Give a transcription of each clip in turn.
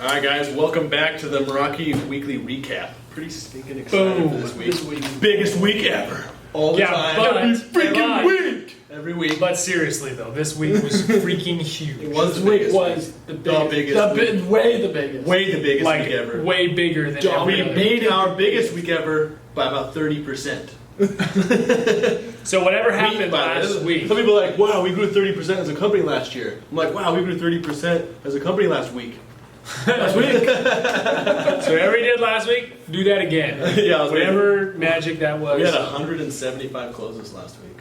All right, guys, welcome back to the Meraki Weekly Recap. Pretty stinking excited for this week. Biggest week ever. All the time. Every freaking week. Every week. But seriously, though, this week was freaking huge. It was This the week biggest was week. the biggest. Way the biggest Like, week ever. way bigger than We every other. made our biggest week ever by about 30%. So whatever happened last week. Some people are like, wow, we grew 30% as a company last year. I'm like, wow, we grew 30% as a company last week. Last week. So whatever we did last week, do that again. Yeah, Whatever magic that was. We had 175 closes last week.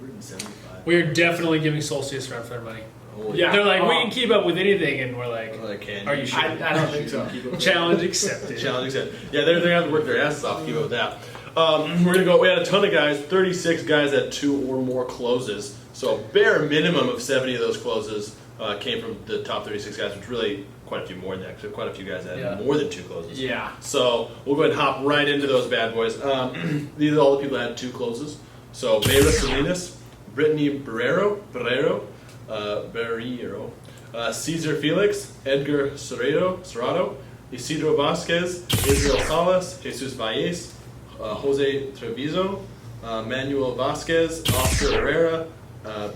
175. We are definitely giving Solstice run for their money. Holy Yeah. They're like, we can keep up with anything, and we're like, can are you sure? I don't think so. Challenge accepted. Challenge accepted. Yeah, they're gonna have to work their asses off to keep up with that. We're gonna go. We had a ton of guys. 36 guys had 2 or more closes. So a bare minimum of 70 of those closes came from the top 36 guys, which really quite a few more than that. Actually, quite a few guys had more than 2 closes. Yeah. So we'll go ahead and hop right into those bad boys. These are all the people that had 2 closes. So Mayra Salinas, Brittany Barrero, Cesar Felix, Edgar Serrato, Isidro Vasquez, Israel Salas, Jesus Valles, Jose Treviso, Manuel Vasquez, Oscar Herrera,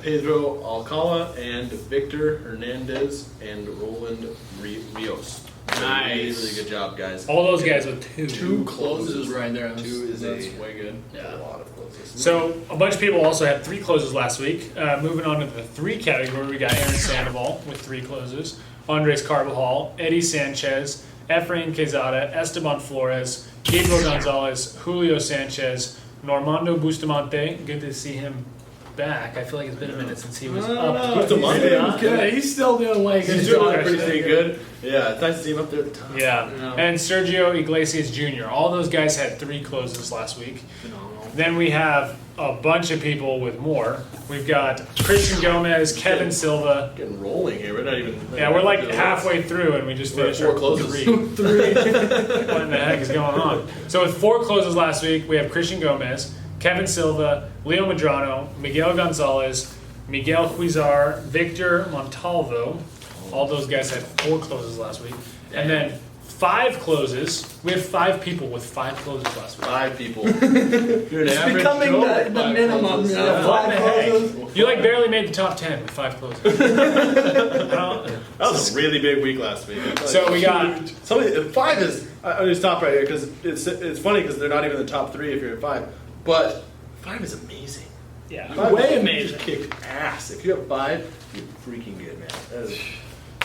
Pedro Alcala, and Victor Hernandez and Roland Rios. Nice. Really good job, guys. All those guys with 2. 2 Closes right there. Two is That's a- way good. A lot of closes. So a bunch of people also had 3 closes last week. Moving on to the 3 category, we got Aaron Sandoval with 3 closes, Andres Carvajal, Eddie Sanchez, Efrain Quezada, Esteban Flores, Gabriel Gonzalez, Julio Sanchez, Normando Bustamante. Good to see him back. I feel like it's been a minute since he was up. Bustamante. Yeah. Good. He's still doing way good. He's doing Good. pretty good. Yeah, it's nice to see him up there at the top. Yeah. And Sergio Iglesias Jr. All those guys had 3 closes last week. Phenomenal. Then we have a bunch of people with more. We've got Christian Gomez, Kevin Silva. Getting rolling here. We're not even. Yeah, we're like halfway through and we just We're at finished 4 our closes. 3. What in the heck is going on? So with 4 closes last week, we have Christian Gomez, Kevin Silva, Leo Medrano, Miguel Gonzalez, Miguel Huizar, Victor Montalvo. All those guys had 4 closes last week. And then 5 closes. We have 5 people with 5 closes last week. 5 people. You're an average becoming Joe the with 5 minimum. closes. Yeah. What the 5 heck? closes. You like barely made the top 10 with 5 closes. That was a really big week last week. So we got Somebody, 5 is. I just stop right here because it's funny because they're not even in the top 3 if you're at 5. But 5 is amazing. yeah. 5 Way is amazing. just kick ass. If you have 5, you're freaking good, man. That is,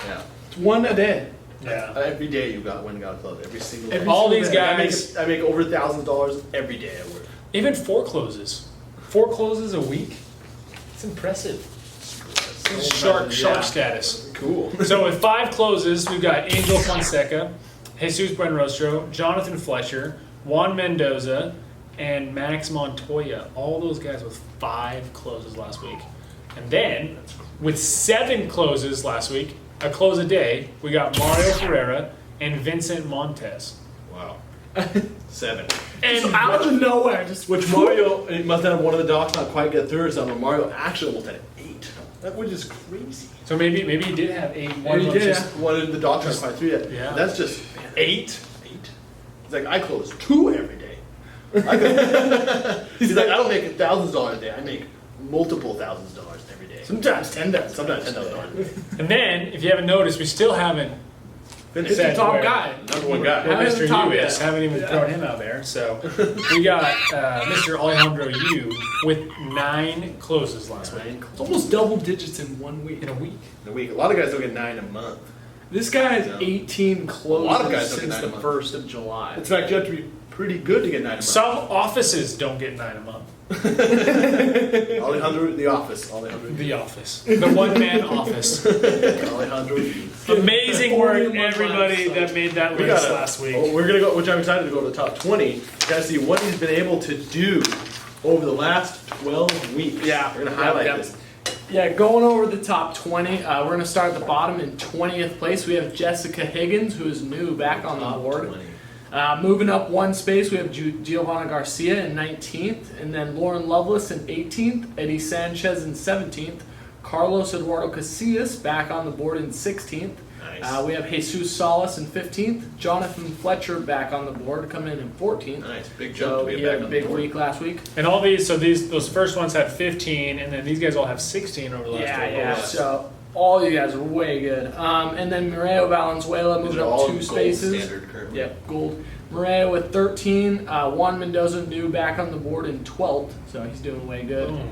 yeah. It's one a day. Yeah. Every day you got one got close. Every single day. All these I guys, make over $1,000 every day at work. even 4 closes. 4 closes a week. It's impressive. Shark status. Cool. So with 5 closes, we've got Angel Fonseca, Jesus Buenrostro, Jonathan Fletcher, Juan Mendoza, and Max Montoya. All those guys with 5 closes last week. And then, with 7 closes last week, a close a day, we got Mario Ferreira and Vincent Montes. Wow. 7. And So out of nowhere, just Which Mario, he must have one of the docs not quite get through or something. Mario actually almost had 8. That which is crazy. so maybe he did have 8. One He of them did. just- One of the docs not quite through yet. Yeah. That's just 8. 8. He's like, I close 2 every day. He's like, I don't make $1,000 a day. I make multiple thousands of dollars every day. sometimes 10,000. Sometimes $10,000. And then, if you haven't noticed, we still haven't Finish. said the top where- guy. Number 1 guy. where Haven't Mr. top U yet. is. Haven't even thrown him out there. So we got Mr. Alejandro U with 9 closes last week. It's almost double digits in 1 week. In a week. In a week. A lot of guys don't get 9 a month. This guy has Yeah. 18 closes A lot of guys don't get since 9 a the month. 1st of July. In fact, you have to be pretty good to get 9 a month. Some offices don't get 9 a month. Alejandro, the office. Alejandro. The office. The one-man office. Alejandro. Amazing work, 41 everybody months, that made that We list got last week. We're gonna go, which I'm excited to go to the top 20. Gotta see what he's been able to do over the last 12 weeks. Yeah. We're gonna highlight Yep. this. Yeah, going over the top 20, we're going to start at the bottom. In 20th place, we have Jessica Higgins, who is new, back on the Top board. 20. Moving up 1 space, we have Giovanna Garcia in 19th, and then Lauren Lovelace in 18th, Eddie Sanchez in 17th, Carlos Eduardo Casillas back on the board in 16th. Nice. We have Jesus Salas in 15th. Jonathan Fletcher back on the board, coming in 14th. Nice, big jump So to be he back had a on big the board. week last week. And all those first ones had 15, and then these guys all have 16 over the last 12 Yeah. weeks. So all you guys are way good. And then Mireio Valenzuela These moved are up all 2 gold spaces. standard currently. Yep, gold. Mireio with 13. Juan Mendoza new back on the board in 12th, so he's doing way good. Boom.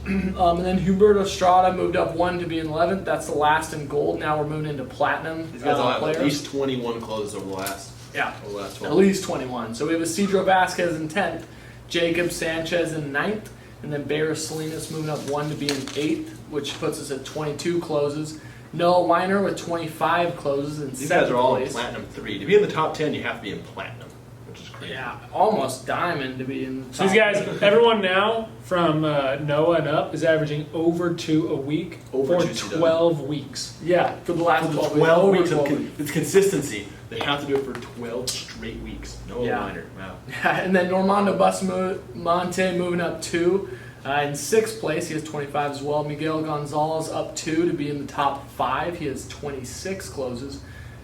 And then Humberto Estrada moved up 1 to be in 11th. That's the last in gold. Now we're moving into platinum. These guys all have players. at least 21 closes over the last Yeah, 12. at least 21. So we have Isidro Vasquez in 10th, Jacob Sanchez in 9th, and then Barris Salinas moving up 1 to be in 8th, which puts us at 22 closes. Noah Weiner with 25 closes in These 7th guys are all in place. platinum 3. To be in the top 10, you have to be in platinum, which is crazy. Yeah, almost diamond to be in the So top. these guys, everyone now from Noah and up is averaging over 2 a week Over for 2 CW. 12 weeks. Yeah, for the last For the 12 12 weeks. weeks Over of 12 weeks. it's consistency. They have to do it for 12 straight weeks. No Yeah. minor. Wow. And then Normando Bustamante moving up 2. In 6th place, he has 25 as well. Miguel Gonzalez up 2 to be in the top 5. He has 26 closes.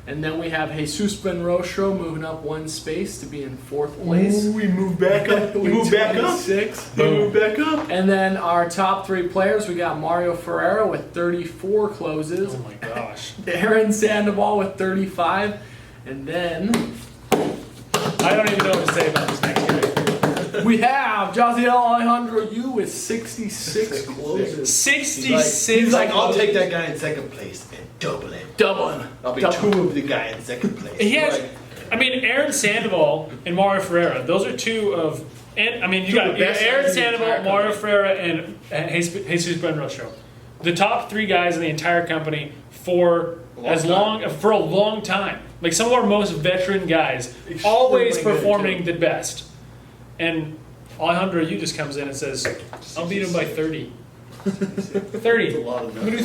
And then we have Jesus Benrostro moving up 1 space to be in 4th place. Ooh, we moved back up. We moved back up. 26. We moved back up. And then our top 3 players, we got Mario Ferreira with 34 closes. Oh my gosh. Aaron Sandoval with 35. And then I don't even know what to say about this next guy. we have Josiel Alejandro Yu with 66 closes. 66. He's like, I'll take that guy in second place and double him. Doubling. I'll be Double. 2 of the guy in second place. He has, Like, I mean, Aaron Sandoval and Mario Ferreira. Those are 2 of, and I mean, you Two of got the best Aaron guys in the Sandoval, entire Mario company. Ferreira, and Jesus Benrostro. The top 3 guys in the entire company for for a long time. Like some of our most veteran guys, always Extremely good, performing the best. And Alejandro Yu just comes in and says, "I'll beat him by 30." 30. That's a lot of I'm gonna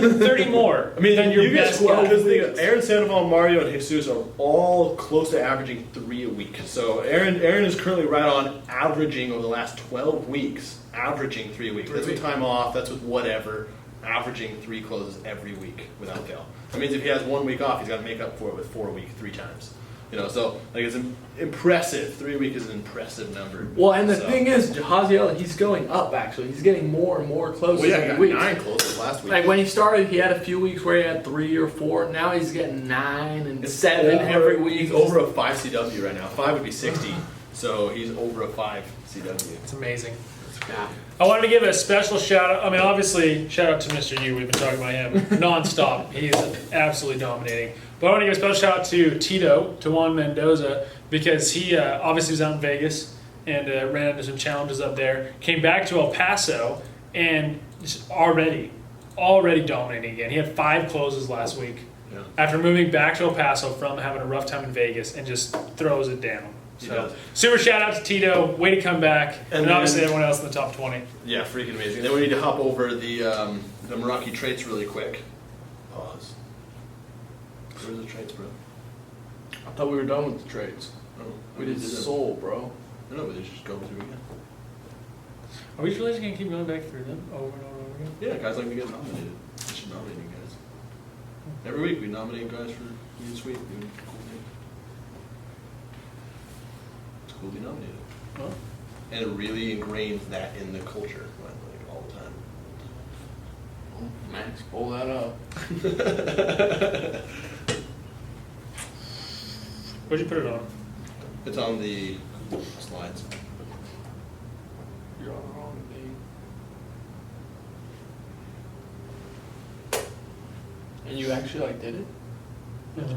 do 30 more. I mean, than your you guys, best guy. because Aaron Sandoval, Mario, and Jesus are all close to averaging 3 a week. So Aaron is currently right on averaging over the last 12 weeks, averaging 3 a week. That's with time off. That's with whatever. Averaging 3 closes every week without fail. That means if he has 1 week off, he's got to make up for it with 4 a week 3 times. You know, so like it's impressive. 3 a week is an impressive number. Well, and the So- thing is, Josiel, he's going up actually. He's getting more and more closes Well, yeah, he every got week. 9 closes last week. Like when he started, he had a few weeks where he had 3 or 4. Now he's getting 9 and It's 7 over- every week. He's over a 5 CW right now. 5 would be 60, so he's over a 5 CW. It's amazing. Yeah. I wanted to give a special shout out. I mean, obviously, shout out to Mr. Yu. We've been talking about him nonstop. He's absolutely dominating. But I want to give a special shout out to Tito, to Juan Mendoza, because he obviously was out in Vegas and ran into some challenges up there. Came back to El Paso and just already dominating again. He had 5 closes last week Yeah. after moving back to El Paso from having a rough time in Vegas and just throws it down. He So does. super shout out to Tito. Way to come back. And, then- obviously everyone else in the top 20. Yeah, freaking amazing. Then we need to hop over the Meraki traits really quick. Pause. Where's the traits, bro? I thought we were done with the trades. Oh, We did them. soul, bro. I know, but they just go through again. Are we really just going to keep going back through them over and over and over again? Yeah, guys like to get nominated. We should nominate you guys. Every week we nominate guys for this week. Cool thing. It's cool to be nominated. Well, And it really ingrains that in the culture, like all the time. Oh, Max, pull that up. where'd you put it on? It's on the slides. You're on the wrong thing. And you actually like did it? Holy,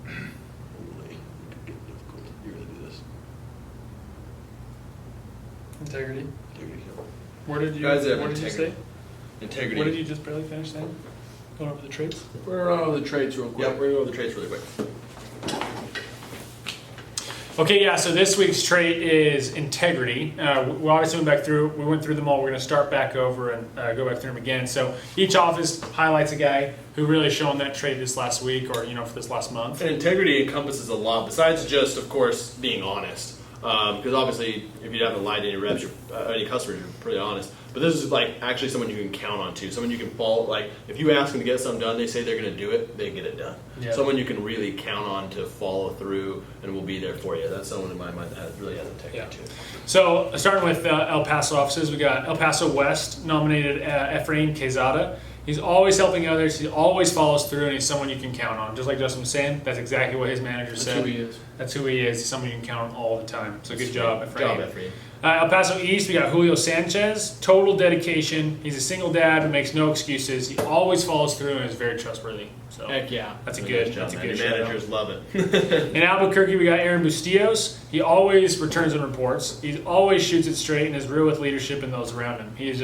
it could get difficult. You're gonna do this. Integrity. Integrity kill. Where did you, Guys that have what did you integrity. say? Integrity. What did you just barely finish saying? Going over the traits? We're gonna run over the trades real quick. Yeah, we're gonna go over the traits really quick. Okay, yeah, so this week's trait is integrity. We obviously went back through, we went through them all. We're going to start back over and go back through them again. So each office highlights a guy who really shown that trait this last week or, for this last month. And integrity encompasses a lot besides just, of course, being honest. Because obviously, if you haven't lied to any reps, any customers, you're pretty honest. But this is like actually someone you can count on too. Someone you can follow. Like if you ask them to get something done, they say they're going to do it. They get it done. Yeah. Someone you can really count on to follow through and will be there for you. That's someone in my mind that really has integrity too. So starting with El Paso offices, we got El Paso West nominated Efrain Quezada. He's always helping others. He always follows through, and he's someone you can count on. Just like Justin was saying, that's exactly what his manager said. That's who he is. That's who he is. He's someone you can count on all the time. So good job, Efrain. Good job, Efrain. El Paso East, we got Julio Sanchez. Total dedication. He's a single dad who makes no excuses. He always follows through and is very trustworthy. So Heck yeah. that's a Nice good. job, That's a man. good. Your shout-out. managers love it. In Albuquerque, we got Aaron Bustillos. He always returns and reports. He always shoots it straight and is real with leadership and those around him. He is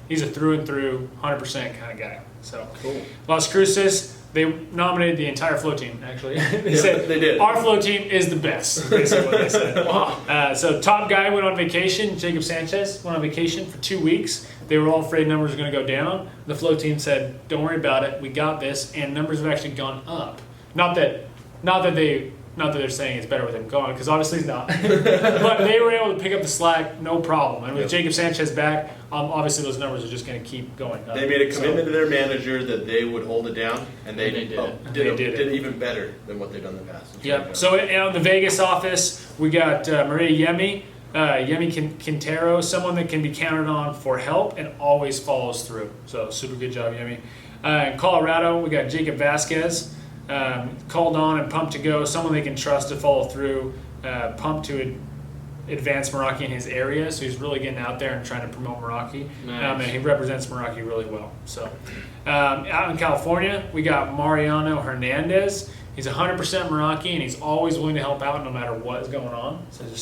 he's a through and through, 100% kind of guy. So Cool. Las Cruces, they nominated the entire flow team. Actually, they Yeah, said they did. our flow team is the best. Basically, what they said. Wow. So top guy went on vacation. Jacob Sanchez went on vacation for 2 weeks. They were all afraid numbers were going to go down. The flow team said, "Don't worry about it. We got this." And numbers have actually gone up. Not that they're saying it's better with him gone, because obviously it's not. But they were able to pick up the slack, no problem. And with Jacob Sanchez back, obviously those numbers are just going to keep going up. They made a commitment to their manager that they would hold it down, and they They did it. did They it. did it. Even better than what they've done in the past. It's Yep. really So in the Vegas office, we got Maria Yemi. Yemi Quintero, someone that can be counted on for help and always follows through. So super good job, Yemi. In Colorado, we got Jacob Vasquez, called on and pumped to go, someone they can trust to follow through, pumped to advance Meraki in his area. So he's really getting out there and trying to promote Meraki. Nice. And he represents Meraki really well. So out in California, we got Mariano Hernandez. He's 100% Meraki, and he's always willing to help out no matter what is going on. So it's a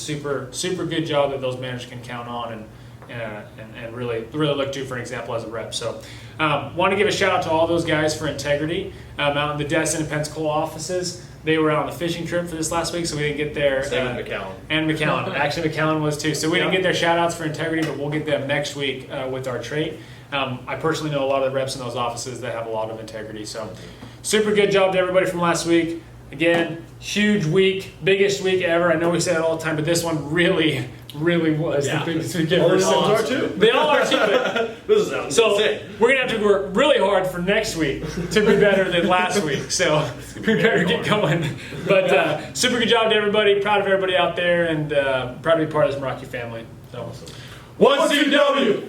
super good job that those managers can count on and really look to for an example as a rep. So want to give a shout out to all those guys for integrity. Out in the Destin and Pensacola offices, they were out on the fishing trip for this last week, so we didn't get their Same with McAllen. and McAllen. Actually, McAllen was too. So we didn't get their shout outs for integrity, but we'll get them next week with our trait. I personally know a lot of the reps in those offices that have a lot of integrity. So super good job to everybody from last week. Again, huge week, biggest week ever. I know we say that all the time, but this one really was the biggest week ever. All the So- ones are too. They all are too. But This is so insane. we're gonna have to work really hard for next week to be better than last week. So we better get going. But super good job to everybody. Proud of everybody out there, and proud to be part of this Meraki family. So. 1CW.